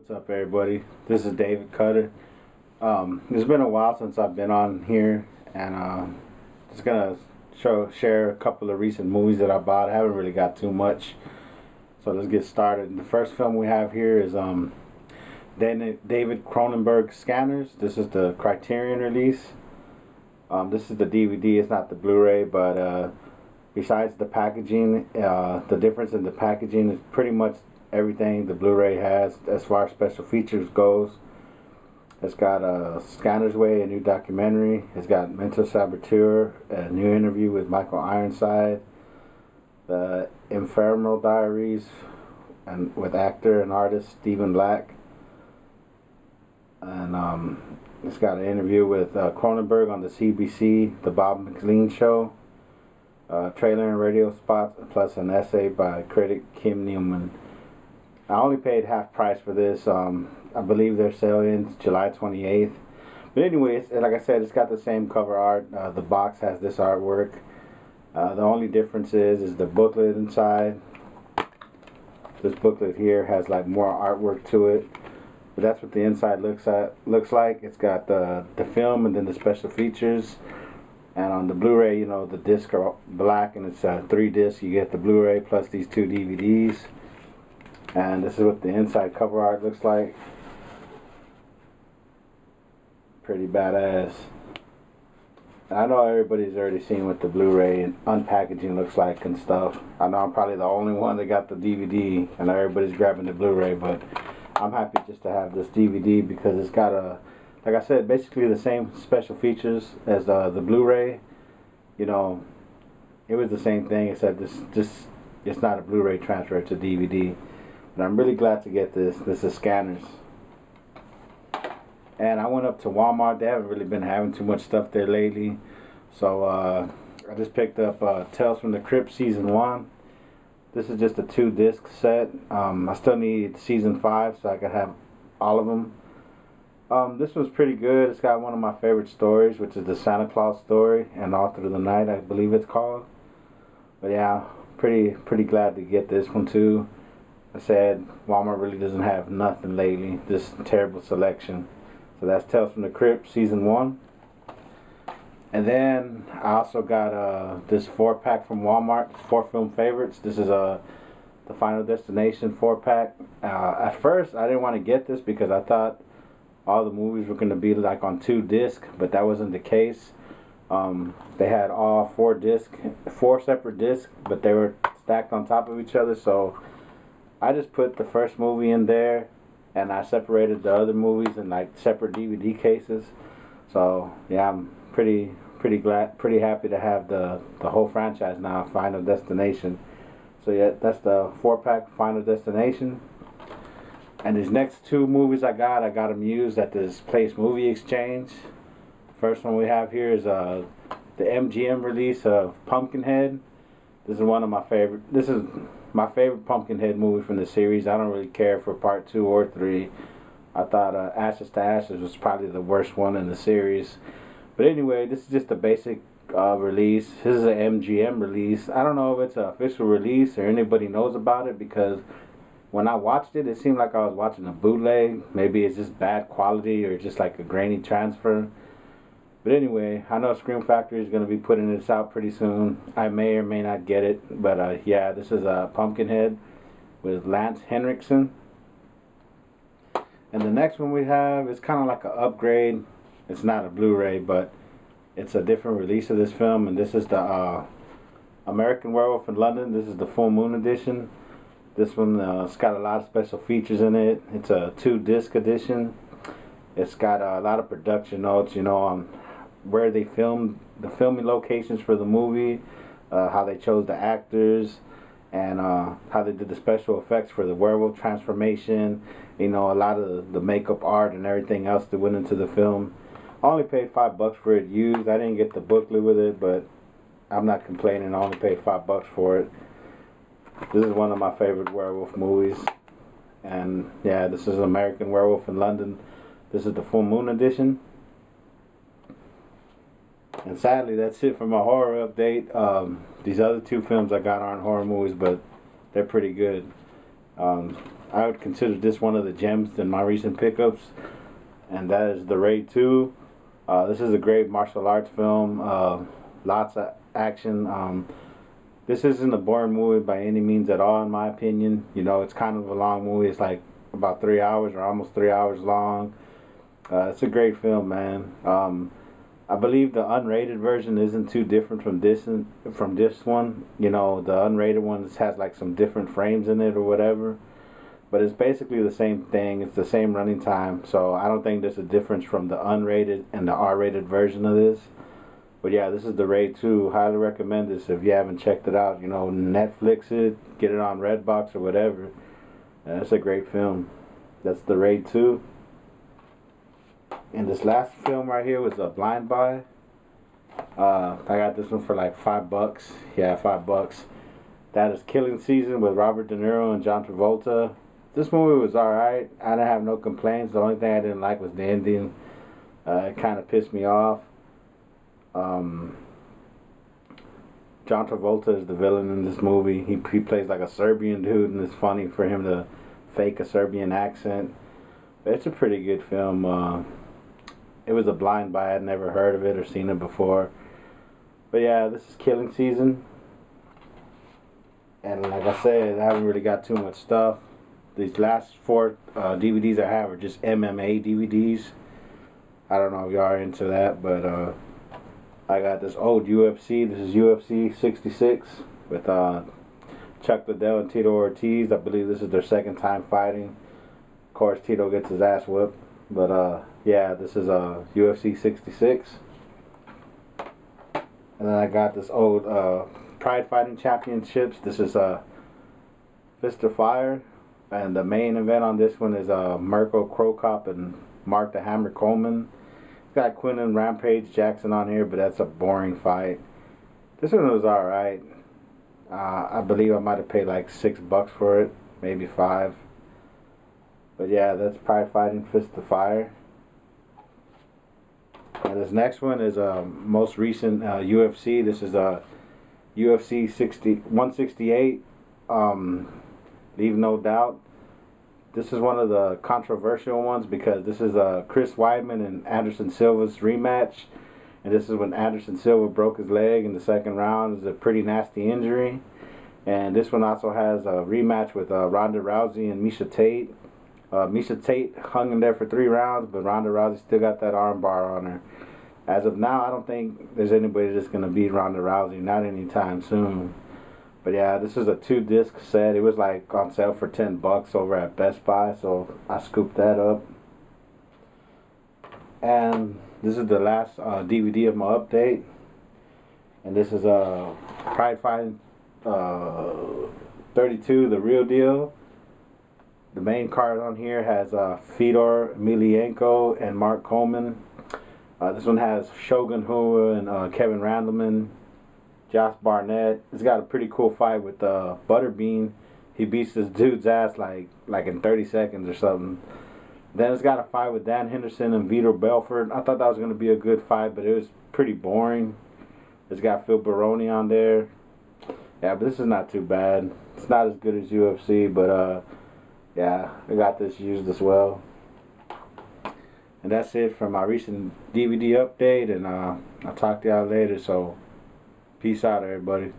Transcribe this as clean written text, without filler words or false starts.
What's up, everybody? This is David Cutter. It's been a while since I've been on here, and just gonna share a couple of recent movies that I bought. I haven't really got too much, so let's get started. The first film we have here is David Cronenberg's Scanners. This is the Criterion release. This is the DVD. It's not the Blu-ray, but besides the packaging, the difference in the packaging is pretty much everything the Blu-ray has as far as special features goes. It's got Scanner's Way, a new documentary. It's got Mental Saboteur, a new interview with Michael Ironside. The Infernal Diaries, and with actor and artist Stephen Black. And it's got an interview with Cronenberg on the CBC, The Bob McLean Show. Trailer and radio spots, plus an essay by critic Kim Newman. I only paid half price for this. I believe their sale ends July 28th. But anyway, like I said, it's got the same cover art. The box has this artwork. The only difference is the booklet inside. This booklet here has like more artwork to it. But that's what the inside looks like. It's got the film and then the special features. And on the Blu-ray, you know, the discs are black, and it's 3 discs. You get the Blu-ray plus these 2 DVDs. And this is what the inside cover art looks like. Pretty badass. And I know everybody's already seen what the Blu-ray and unpackaging looks like and stuff. I know I'm probably the only one that got the DVD, and everybody's grabbing the Blu-ray, but I'm happy just to have this DVD because it's got like I said, basically the same special features as the Blu-ray. You know, it was the same thing, except it's not a Blu-ray transfer, it's a DVD. But I'm really glad to get this. This is Scanners. And I went up to Walmart. They haven't really been having too much stuff there lately. So I just picked up Tales from the Crypt Season 1. This is just a 2-disc set. I still need Season 5 so I could have all of them. This was pretty good. It's got one of my favorite stories, which is the Santa Claus story, and All Through the Night, I believe it's called. But yeah, pretty glad to get this one too. I said Walmart really doesn't have nothing lately. This terrible selection. So that's Tales from the Crypt Season 1. And then I also got this 4-pack from Walmart, 4 film favorites. This is the Final Destination 4-pack. At first I didn't want to get this because I thought all the movies were going to be like on 2 discs, but that wasn't the case. They had all 4 separate discs, but they were stacked on top of each other. So I just put the first movie in there, and I separated the other movies in like separate DVD cases. So yeah, I'm pretty happy to have the whole franchise now, Final Destination. So yeah, that's the 4-pack Final Destination. And these next 2 movies I got them used at this place Movie Exchange. First one we have here is the MGM release of Pumpkinhead. This is one of my favorite. This is my favorite Pumpkinhead movie from the series. I don't really care for part 2 or 3. I thought Ashes to Ashes was probably the worst one in the series. But anyway, this is just a basic release. This is an MGM release. I don't know if it's an official release or anybody knows about it, because when I watched it, it seemed like I was watching a bootleg. Maybe it's just bad quality or just like a grainy transfer. But anyway, I know Scream Factory is going to be putting this out pretty soon. I may or may not get it. But yeah, this is Pumpkinhead with Lance Henriksen. And the next one we have is kind of like an upgrade. It's not a Blu-ray, but it's a different release of this film. And this is the American Werewolf in London. This is the Full Moon edition. This one, it's got a lot of special features in it. It's a 2-disc edition. It's got a lot of production notes, you know, on where they filmed, the filming locations for the movie, how they chose the actors, and how they did the special effects for the werewolf transformation. You know, a lot of the makeup art and everything else that went into the film. I only paid $5 for it used. I didn't get the booklet with it, but I'm not complaining. I only paid $5 for it. This is one of my favorite werewolf movies. And yeah, this is American Werewolf in London. This is the Full Moon edition. And sadly, that's it for my horror update. These other 2 films I got aren't horror movies, but they're pretty good. I would consider this one of the gems in my recent pickups, and that is The Raid 2. This is a great martial arts film. Lots of action. This isn't a boring movie by any means at all, in my opinion. You know, it's kind of a long movie. It's like about 3 hours or almost 3 hours long. It's a great film, man. I believe the unrated version isn't too different from this one. You know, the unrated one has like some different frames in it or whatever. But it's basically the same thing. It's the same running time. So I don't think there's a difference from the unrated and the R-rated version of this. But yeah, this is The Raid 2. Highly recommend this if you haven't checked it out. You know, Netflix it, get it on Redbox or whatever. It's a great film. That's The Raid 2. And this last film right here was a Blind Buy. I got this one for like $5. Yeah, $5. That is Killing Season with Robert De Niro and John Travolta. This movie was alright. I didn't have no complaints. The only thing I didn't like was the ending. It kind of pissed me off. John Travolta is the villain in this movie. He plays like a Serbian dude, and it's funny for him to fake a Serbian accent. But it's a pretty good film. It was a blind buy. I'd never heard of it or seen it before. But yeah, this is Killing Season. And like I said, I haven't really got too much stuff. These last 4 DVDs I have are just MMA DVDs. I don't know if y'all are into that, but I got this old UFC. This is UFC 66 with Chuck Liddell and Tito Ortiz. I believe this is their second time fighting. Of course, Tito gets his ass whipped. But yeah, this is UFC 66. And then I got this old Pride Fighting Championships. This is Fist of Fire. And the main event on this one is Mirko Cro Cop and Mark the Hammer Coleman. Got Quinton Rampage Jackson on here, but that's a boring fight. This one was alright. I believe I might have paid like $6 for it, maybe 5. But yeah, that's Pride Fighting Fist of Fire. And this next one is most recent UFC. This is UFC 168. Leave No Doubt. This is one of the controversial ones because this is Chris Weidman and Anderson Silva's rematch. And this is when Anderson Silva broke his leg in the second round. It's a pretty nasty injury. And this one also has a rematch with Ronda Rousey and Miesha Tate. Miesha Tate hung in there for 3 rounds, but Ronda Rousey still got that arm bar on her. As of now, I don't think there's anybody that's going to beat Ronda Rousey, not anytime soon. But yeah, this is a 2-disc set. It was like on sale for $10 over at Best Buy, so I scooped that up. And this is the last DVD of my update. And this is Pride Fighting 32, The Real Deal. The main card on here has Fedor Emelianenko and Mark Coleman. This one has Shogun Rua and Kevin Randleman. Josh Barnett. It's got a pretty cool fight with Butterbean. He beats this dude's ass like in 30 seconds or something. Then it's got a fight with Dan Henderson and Vitor Belfort. I thought that was going to be a good fight, but it was pretty boring. It's got Phil Baroni on there. Yeah, but this is not too bad. It's not as good as UFC, but yeah, I got this used as well. And that's it for my recent DVD update, and I'll talk to y'all later, so peace out, everybody.